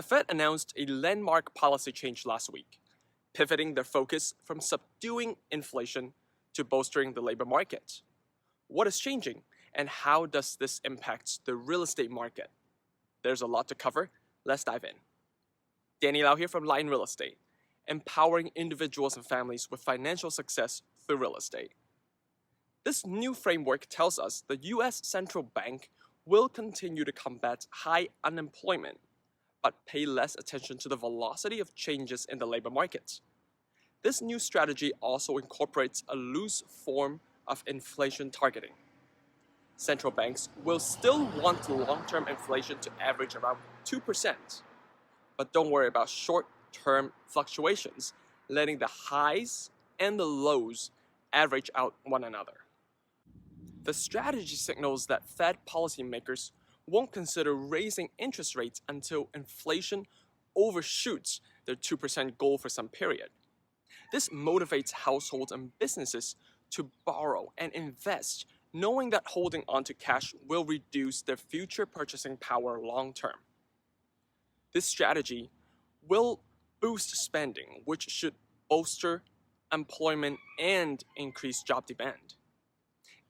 The Fed announced a landmark policy change last week, pivoting their focus from subduing inflation to bolstering the labor market. What is changing, and how does this impact the real estate market? There's a lot to cover. Let's dive in. Dannylau here from Lion Real Estate, empowering individuals and families with financial success through real estate. This new framework tells us the US Central Bank will continue to combat high unemployment, but pay less attention to the velocity of changes in the labor market. This new strategy also incorporates a loose form of inflation targeting. Central banks will still want long-term inflation to average around 2%, but don't worry about short-term fluctuations, letting the highs and the lows average out one another. The strategy signals that Fed policymakers won't consider raising interest rates until inflation overshoots their 2% goal for some period. This motivates households and businesses to borrow and invest, knowing that holding onto cash will reduce their future purchasing power long term. This strategy will boost spending, which should bolster employment and increase job demand.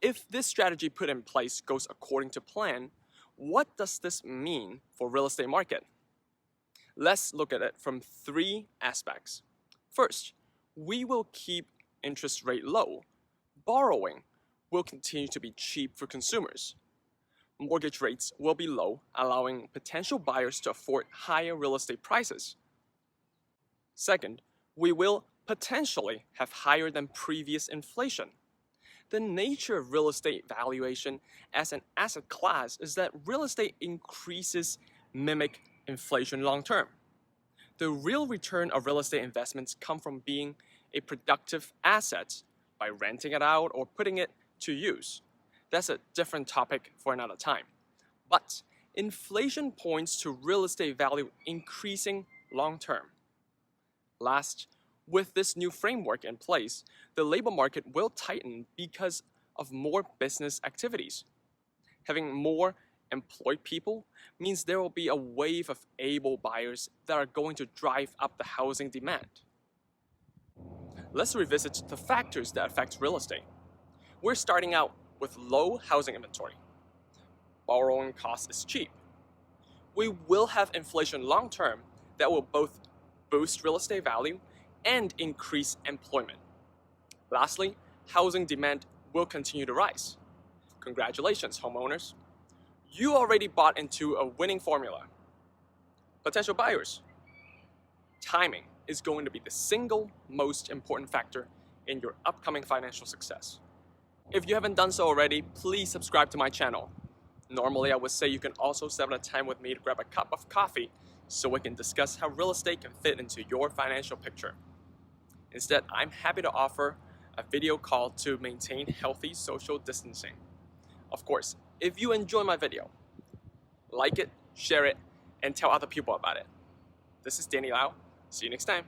If this strategy put in place goes according to plan, what does this mean for real estate market? Let's look at it from three aspects. First, we will keep interest rate low. Borrowing will continue to be cheap for consumers. Mortgage rates will be low, allowing potential buyers to afford higher real estate prices. Second, we will potentially have higher than previous inflation. The nature of real estate valuation as an asset class is that real estate increases mimic inflation long term. The real return of real estate investments come from being a productive asset by renting it out or putting it to use. That's a different topic for another time. But inflation points to real estate value increasing long term. Last, with this new framework in place, the labor market will tighten because of more business activities. Having more employed people means there will be a wave of able buyers that are going to drive up the housing demand. Let's revisit the factors that affect real estate. We're starting out with low housing inventory. Borrowing cost is cheap. We will have inflation long term that will both boost real estate value and increase employment. Lastly, housing demand will continue to rise. Congratulations, homeowners. You already bought into a winning formula. Potential buyers. Timing is going to be the single most important factor in your upcoming financial success. If you haven't done so already, please subscribe to my channel. Normally, I would say you can also set a time with me to grab a cup of coffee so we can discuss how real estate can fit into your financial picture. Instead, I'm happy to offer a video call to maintain healthy social distancing. Of course, if you enjoy my video, like it, share it, and tell other people about it. This is Danny Lau. See you next time.